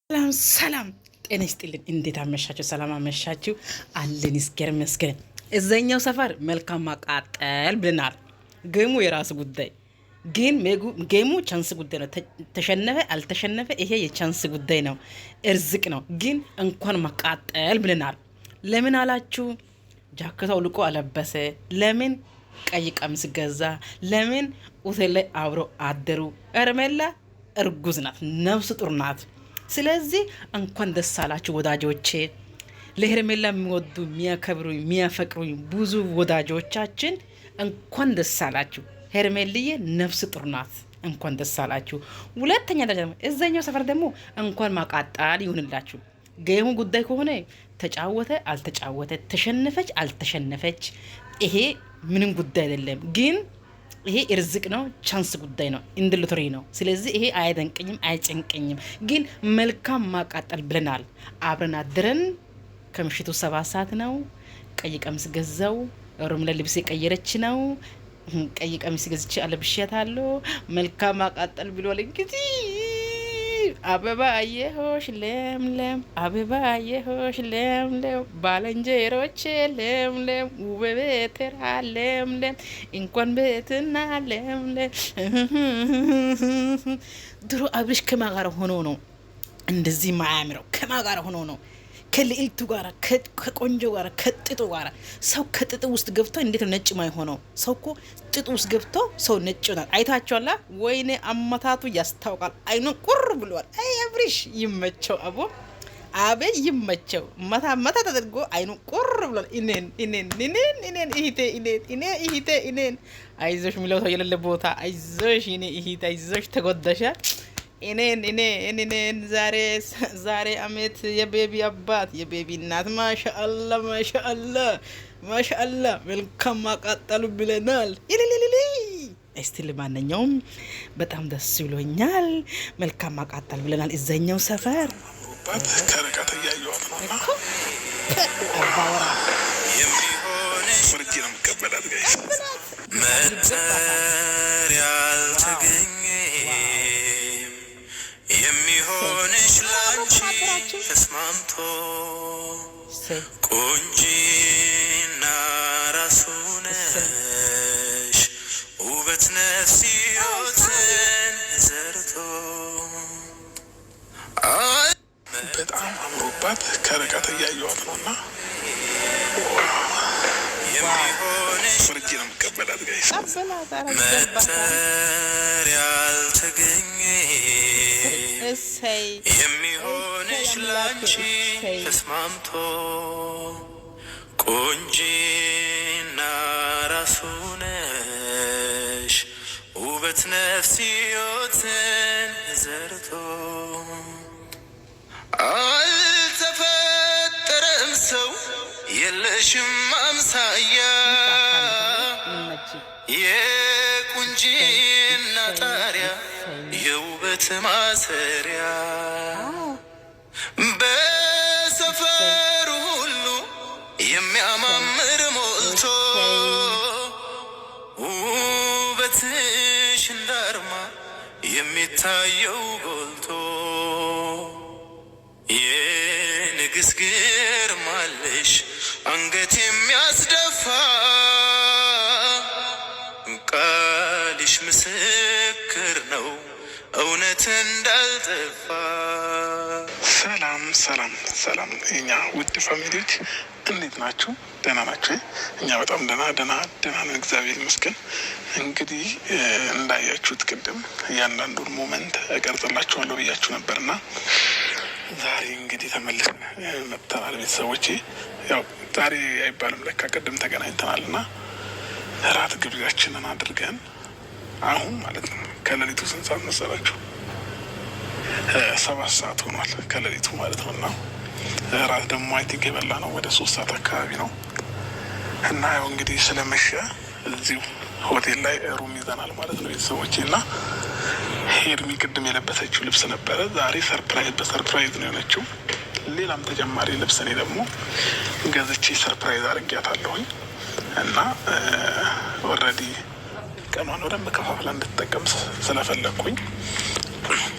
ሰላም ሰላም ጤና ይስጥልኝ። እንዴት አመሻችሁ? ሰላም አመሻችሁ አለን። ይስገር መስገን እዛኛው ሰፈር መልካም ማቃጠል ብለናል። ገሙ የራሱ ጉዳይ ግን ጌሙ ቻንስ ጉዳይ ነው። ተሸነፈ አልተሸነፈ ይሄ የቻንስ ጉዳይ ነው። እርዝቅ ነው። ግን እንኳን ማቃጠል ብለናል። ለምን አላችሁ? ጃከታው ልቆ አለበሰ። ለምን ቀይ ቀሚስ ገዛ? ለምን ሆቴል ላይ አብሮ አደሩ? ሄርሜላ እርጉዝ ናት፣ ነፍስ ጡር ናት። ስለዚህ እንኳን ደስ አላችሁ ወዳጆቼ። ለሄርሜላ የሚወዱ የሚያከብሩ የሚያፈቅሩ ብዙ ወዳጆቻችን እንኳን ደስ አላችሁ። ሄርሜልዬ ነፍስ ጡር ናት። እንኳን ደስ አላችሁ። ሁለተኛ ደረጃ እዛኛው ሰፈር ደግሞ እንኳን ማቃጣል ይሁንላችሁ። ጌሙ ጉዳይ ከሆነ ተጫወተ አልተጫወተ፣ ተሸነፈች አልተሸነፈች፣ ይሄ ምንም ጉዳይ አይደለም። ግን ይሄ እርዝቅ ነው፣ ቻንስ ጉዳይ ነው፣ እንደ ሎተሪ ነው። ስለዚህ ይሄ አይደንቀኝም አይጨንቀኝም። ግን መልካም ማቃጠል ብለናል። አብረን አድረን ከምሽቱ 7 ሰዓት ነው። ቀይ ቀሚስ ገዛው። ሩም ለልብስ የቀየረች ነው። ቀይ ቀሚስ ገዝቼ አለብሻታለሁ። መልካም ማቃጠል ብሏል። እንግዲህ አበባ አየሆሽ ለምለም፣ አበባ አየሆሽ ለምለም፣ ባለንጀሮቼ ለምለም፣ ውበቤትራ ለምለም፣ እንኳን ቤትና ለምለም። ድሮ አብርሽ ከማጋር ሆኖ ነው እንደዚህ ማያምረው። ከማጋር ሆኖ ነው ከልዕልቱ ጋር ከቆንጆ ጋር ከጥጡ ጋር። ሰው ከጥጥ ውስጥ ገብቶ እንዴት ነው ነጭ ማይሆነው? ሰው እኮ ጥጥ ውስጥ ገብቶ ሰው ነጭ ይሆናል። አይታችኋላ? ወይኔ አመታቱ ያስታውቃል። አይኑ ቁር ብሏል። አይ አብሪሽ ይመቸው፣ አቦ አቤ ይመቸው። መታ ተደርጎ አይኑ ቁር ብሏል። እኔን እህቴ አይዞሽ የሚለው ሰው የሌለ ቦታ አይዞሽ እኔ እህቴ አይዞሽ ተጎዳሻል። እኔን ዛሬ አመት የቤቢ አባት የቤቢ እናት ማሻአላ መልካም ማቃጠሉ ብለናል። እስቲ ለማንኛውም በጣም ደስ ብሎኛል። መልካም ማቃጠል ብለናል። እዛኛው ሰፈር ከረቃተ እያየኋት ነውና አባወራ ፍርጅ ነው የምቀበላት ጋይስ መጠር ያልተገኘ የሚሆንሽ ላንቺ ተስማምቶ ቆንጂና ራሱ ነሽ ውበት ነፍስ ሕይወትን ዘርቶ በጣም አምሮባት ከረቃተ እያየኋት ነውና ፍርጅ ነው የምቀበላት ጋይስ መጠር ያልተገኘ የሚሆንሽ ላንቺ ተስማምቶ ቆንጂና ራሱ ነሽ ውበት ነፍስ ሕይወትን ዘርቶ አልተፈጠረም ሰው የለሽም አምሳያ የቁንጂና ጣሪያ የውበት ማሰሪያ በሰፈሩ ሁሉ የሚያማምር ሞልቶ ውበትሽ እንዳርማ የሚታየው ጎልቶ የንግስ ግርማለሽ አንገት የሚያስደፋ ቃልሽ ምስክር ነው እውነት እንዳልጠፋ። ሰላም የኛ ውድ ፋሚሊዎች እንዴት ናችሁ? ደህና ናችሁ? እኛ በጣም ደህና ነን፣ እግዚአብሔር ይመስገን። እንግዲህ እንዳያችሁት ቅድም እያንዳንዱን ሞመንት እቀርጽላችኋለሁ ብያችሁ ነበርና ዛሬ እንግዲህ ተመልሰን መጥተናል። ቤተሰቦቼ ያው ዛሬ አይባልም ለካ ቅድም ተገናኝተናል እና እራት ግብዣችንን አድርገን አሁን ማለት ነው ከሌሊቱ ስንት ሰዓት መሰላችሁ? 7 ሰዓት ሆኗል ከሌሊቱ ማለት ነው። እና እራት ደግሞ አይ ቲንክ የበላ ነው ወደ 3 ሰዓት አካባቢ ነው። እና ያው እንግዲህ ስለመሸ እዚሁ ሆቴል ላይ ሩም ይዘናል ማለት ነው ቤተሰቦቼ። እና ሄርሚ ቅድም የለበሰችው ልብስ ነበረ ዛሬ በሰርፕራይዝ ነው የሆነችው። ሌላም ተጨማሪ ልብስ እኔ ደግሞ ገዝቼ ሰርፕራይዝ አድርጊያታለሁኝ። እና ኦልሬዲ ቀኗን ወደም ከፋፍላ እንድትጠቀም ስለፈለግኩኝ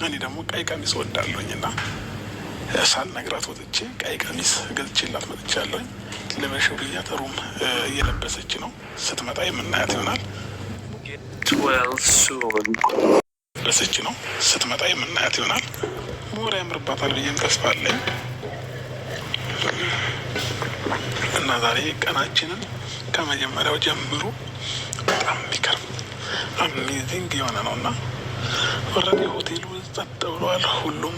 እኔ ደግሞ ቀይ ቀሚስ ወዳለሁኝ እና ሳልነግራት ወጥቼ ቀይ ቀሚስ ገዝቼላት መጥቻለሁኝ። ለበሽው ብያት ሩም እየለበሰች ነው። ስትመጣ የምናያት ይሆናል። ለበሰች ነው ስትመጣ የምናያት ይሆናል። ሞራ ያምርባታል ብዬም ተስፋ አለኝ እና ዛሬ ቀናችንን ከመጀመሪያው ጀምሮ በጣም የሚገርም አሜዚንግ የሆነ ነው እና ወረዴ ሆቴሉ ጸጥ ብሏል። ሁሉም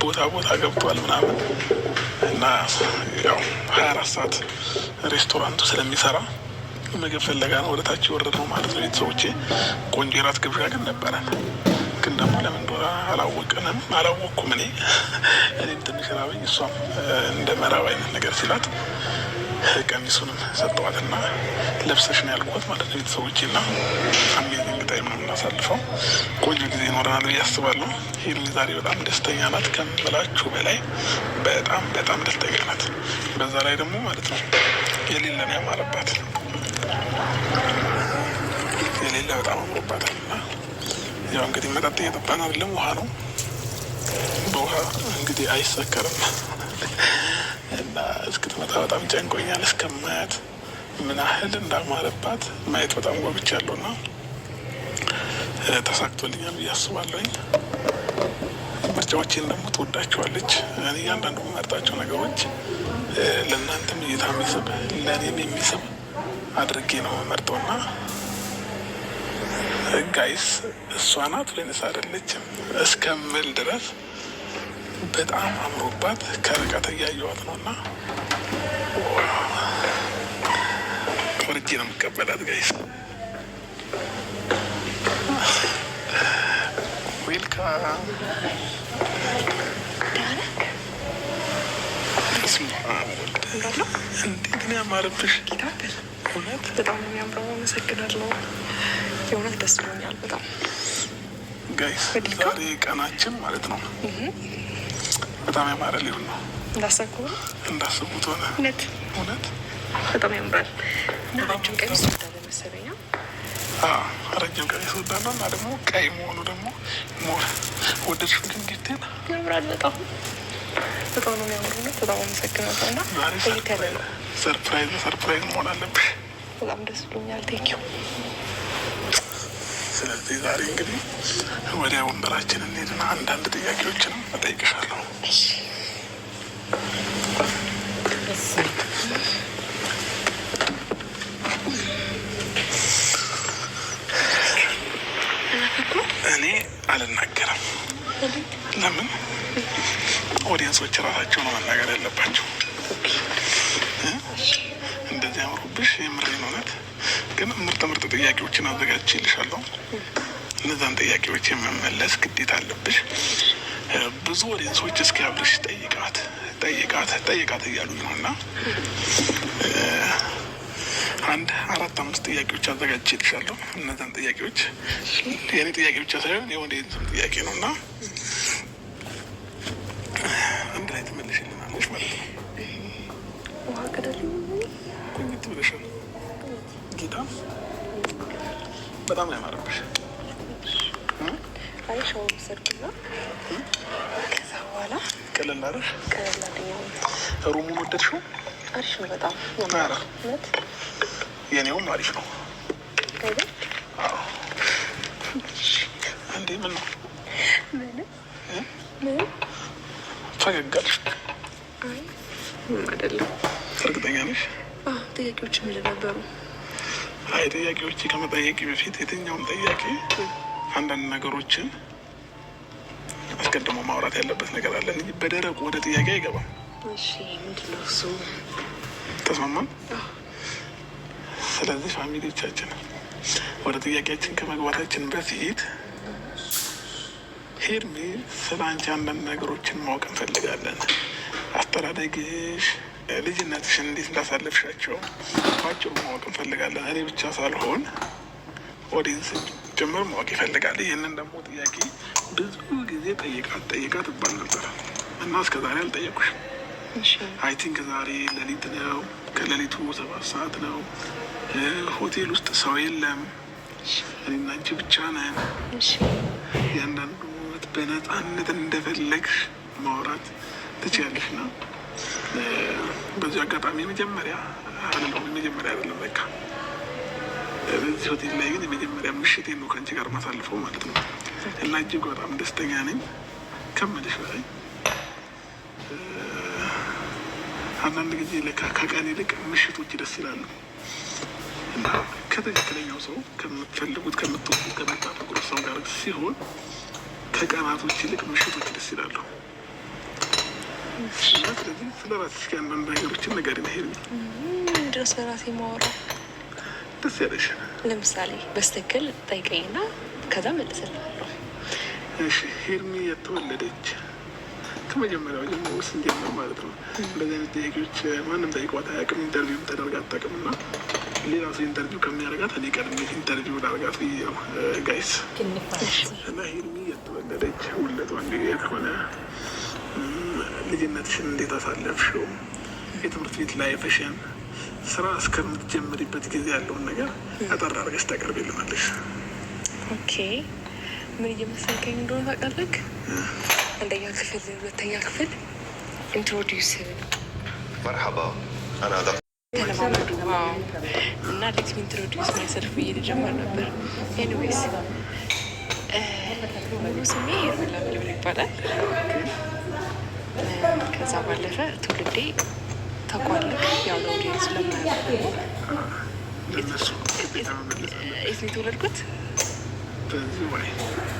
ቦታ ገብቷል ምናምን እና ያው 24 ሰዓት ሬስቶራንቱ ስለሚሰራ ምግብ ፍለጋ ነው ወደ ታች የወረድ ነው ማለት ነው። ቤተሰቦቼ ቆንጆ የራት ግብዣ ግን ነበረን። ግን ደግሞ ለምን እንደሆነ አላወቅኩም። እኔም ትንሽ ራበኝ። እሷም እንደ መራብ አይነት ነገር ሲላት ቀሚሱንም ሰጠዋትና ለብሰሽ ነው ያልኳት ማለት ነው። ቤተሰቦቼ እና አሜዚንግ ታይም ነው የምናሳልፈው። ቆንጆ ጊዜ ይኖረናል ብዬ አስባለሁ። ሄርሚ ዛሬ በጣም ደስተኛ ናት ከምላችሁ በላይ በጣም ደስተኛ ናት። በዛ ላይ ደግሞ ማለት ነው የሌለ ነው ያማረባት፣ የሌለ በጣም አምሮባታል። እና ያው እንግዲህ መጠጥ እየጠጣን አይደለም፣ ውሃ ነው። በውሃ እንግዲህ አይሰከርም እና እስክትመጣ በጣም ጨንቆኛል። እስከማያት ምን ያህል እንዳማረባት ማየት በጣም ጓጉቻለሁ እና ተሳክቶልኛል ብዬ አስባለሁኝ። ምርጫዎቼን ደግሞ ትወዳቸዋለች። እያንዳንዱ የምመርጣቸው ነገሮች ለእናንተም እይታ የሚስብ ለእኔም የሚስብ አድርጌ ነው መርጠውና ጋይስ እሷ ናት ወይንስ አይደለችም እስከምል ድረስ በጣም አምሮባት ከርቀት እያየኋት ነው እና ወርጄ ነው የምቀበላት ጋይስ። ዌልካም። እንዴት ነው ያማረብሽ! እውነት በጣም ነው የሚያምረው። አመሰግናለሁ። የእውነት ደስ ብሎኛል በጣም ጋይስ። ዛሬ ቀናችን ማለት ነው በጣም ያማረ ሊሆን ነው። እንዳሰብኩት ሆነ። እውነት በጣም ያምራል። እና ረጅም ቀሚስ ወዳለ መሰለኝ። ረጅም ቀሚስ ወዳለሁ እና ደግሞ ቀይ መሆኑ ደግሞ ወደድሽ? ግን ዲቴል ያምራል። በጣም ነው የሚያምሩ ነው። በጣም አመሰግናለሁ። እና ሰርፕራይዝ መሆን አለብሽ። በጣም ደስ ብሎኛል። ቴንኪው። ስለዚህ ዛሬ እንግዲህ ወደ ወንበራችን እንሄድና አንዳንድ ጥያቄዎችንም እጠይቅሻለሁ። እኔ አልናገርም። ለምን? ኦዲየንሶች ራሳቸው ነው መናገር ያለባቸው። እንደዚህ አምሮብሽ የምሬን እውነት። ግን ምርጥ ጥያቄዎችን አዘጋጅቼልሻለሁ። እነዛን ጥያቄዎች የመመለስ ግዴታ አለብሽ። ብዙ ኦዲየንሶች እስኪ አብረሽ ጠይቃት እያሉኝ ነው እና 4-5 ጥያቄዎች አዘጋጅቼልሻለሁ። እነዛን ጥያቄዎች የኔ ጥያቄ ብቻ ሳይሆን የኦዲየንስም ጥያቄ ነው እና አንድ ላይ ትመልሽልናለሽ ማለት ነው። ቆንጆ ብለሻል። ጌታ በጣም ያማረብሽ። ሻው ሰርኩና ከዛ በኋላ ቀለል አለሽ። ሩሙን ወደድሽው? አሪፍ ነው በጣም ያማረ። የኔውም አሪፍ ነው። እንዴ ምን ነው ፈገግ አልሽ? አይደለም። እርግጠኛ ነሽ? ጥያቄዎች ምን ነበሩ? ጥያቄዎች ከመጠየቂ በፊት የትኛውም ጥያቄ አንዳንድ ነገሮችን አስቀድሞ ማውራት ያለበት ነገር አለ እንጂ በደረቁ ወደ ጥያቄ አይገባም። እሺ ምንድን ነው እሱ? ተስማማን? ስለዚህ ፋሚሊዎቻችን ወደ ጥያቄያችን ከመግባታችን በፊት ሄርሚ ስለ አንቺ አንዳንድ ነገሮችን ማወቅ እንፈልጋለን። አስተዳደግሽ፣ ልጅነትሽን እንዴት እንዳሳለፍሻቸው ባጭሩ ማወቅ እንፈልጋለን። እኔ ብቻ ሳልሆን ኦዲየንስ ጭምር ማወቅ ይፈልጋል። ይህንን ደግሞ ጥያቄ ብዙ ጊዜ ጠይቃት እባል ነበር እና እስከ ዛሬ አልጠየቁሽም። አይ ቲንክ ዛሬ ሌሊት ነው፣ ከሌሊቱ 7 ሰዓት ነው። ሆቴል ውስጥ ሰው የለም፣ እኔና አንቺ ብቻ ነን። ያንዳንዱ በነፃነት እንደፈለግሽ ማውራት ትችያለሽ። እና በዚህ አጋጣሚ የመጀመሪያ አይደለም በቃ በዚህ ሆቴል ላይ ግን የመጀመሪያ ምሽቴን ነው ከአንቺ ጋር ማሳልፈው ማለት ነው። እና እጅግ በጣም ደስተኛ ነኝ ከምልሽ በላይ። አንዳንድ ጊዜ ለካ ከቀን ይልቅ ምሽቶች ደስ ይላሉ። እና ከትክክለኛው ሰው ከምትፈልጉት ከምትወዱት ከምታፈቅሩት ሰው ጋር ሲሆን ከቀናቶች ይልቅ ምሽቶች ደስ ይላሉ። ስለዚህ ስለ ራስሽ ከአንዳንድ ነገሮችን ነገር ሄድ ድረስ በራሴ ማወራው ደስ ያለሽ ለምሳሌ በስትክክል ጠይቀኝና ከዛ መልስልሃለሁ። እሺ ሄርሚ የተወለደች ከመጀመሪያው ጀምሮ ስንጀምር ማለት ነው እንደዚህ አይነት ጥያቄዎች ማንም ጠይቋት አያውቅም። ኢንተርቪው ተደርጋ አታውቅም። እና ሌላ ሰው ኢንተርቪው ከሚያደርጋት እኔ ቀድሜ ኢንተርቪው ላደርጋት ብዬ ነው ጋይስ። እና ሄርሚ የተወለደች ውለቷ እንግዲህ ከሆነ ልጅነትሽን እንዴት አሳለፍሽው፣ የትምህርት ቤት ላይፍሽን፣ ስራ እስከምትጀምሪበት ጊዜ ያለውን ነገር አጠር አድርገሽ ታቀርቢልናለሽ። ኦኬ ምን እየመሰልከኝ እንደሆነ ታውቃለህ? አንደኛ ክፍል ሁለተኛ ክፍል ኢንትሮዲውስ መርሐባ አና ተለማመዱ እና ሌት ኢንትሮዲውስ ማይሰልፍ ብዬ ልጀምር ነበር። ኤኒዌይስ ሙሉ ስሜ ሄርሜላ ሚሊዮን ይባላል። ከዛ ባለፈ ትውልዴ ተቋልቅ ያው ለወዴት ስለማያውቁ የት ነው የተወለድኩት?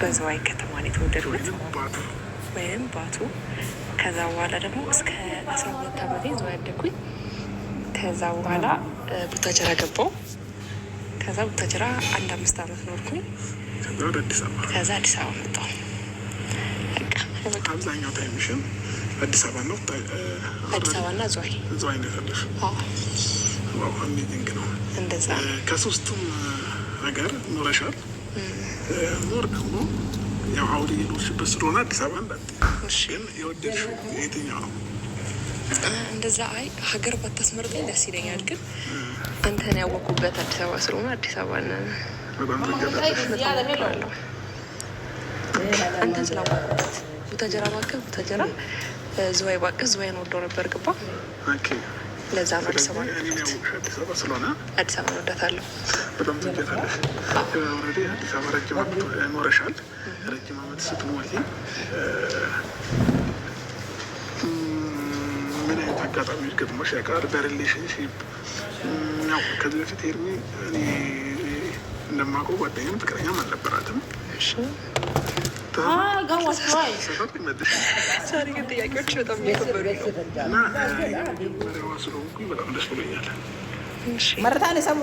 በዝዋይ ከተማ ነው የተወለድኩት ወይም ባቱ። ከዛ በኋላ ደግሞ እስከ 12 ዓመቴ ዝዋይ ያደግኩኝ። ከዛ በኋላ ቡታጀራ ገባው። ከዛ ቡታጀራ 1-5 ዓመት ኖርኩኝ። ከዛ አዲስ አበባ መጣሁ። አብዛኛው ታይምሽን አዲስ አበባ ነው? አዲስ አበባ እና ዝዋይ ነው ያለሽ? አሜዚንግ ነው። እንደዛ ከሶስቱም ነገር ኖረሻል። ኖር ደግሞ ያው አውሪ የኖርሽበት ስለሆነ አዲስ አበባ ግን የወደድሽው የትኛው ነው? እንደዛ ሀገር ባታስመርጠኝ ደስ ይለኛል። ግን አንተን ያወቁበት አዲስ አበባ ስለሆነ አዲስ አበባን በጣም ተገለለሁ። አንተን ስላወቁበት ቡታጀራ ባክህ ቡታጀራ፣ ዝዋይ ባክህ ዝዋይን ወደው ነበር ገባ። ለዛ ነው አዲስ አበባ ስለሆነ አዲስ አበባ ወዳታለሁ። በጣም ትወዳታለሽ። ኦልሬዲ አዲስ አበባ ረጅም ዓመት ኖረሻል። ረጅም ዓመት ስትኖሪ ምን አይነት አጋጣሚዎች ገጥሞሽ ያውቃል? በሪሌሽንሽፕ ያው ከዚህ በፊት ሄርሚ እኔ እንደማውቀው ጓደኛም ፍቅረኛም አልነበራትም። ዛሬ ግን ጥያቄዎች በጣም እየከበዱ ነው እና መሪያዋ ስለሆንኩኝ በጣም ደስ ብሎኛል። መረታን የሰሙ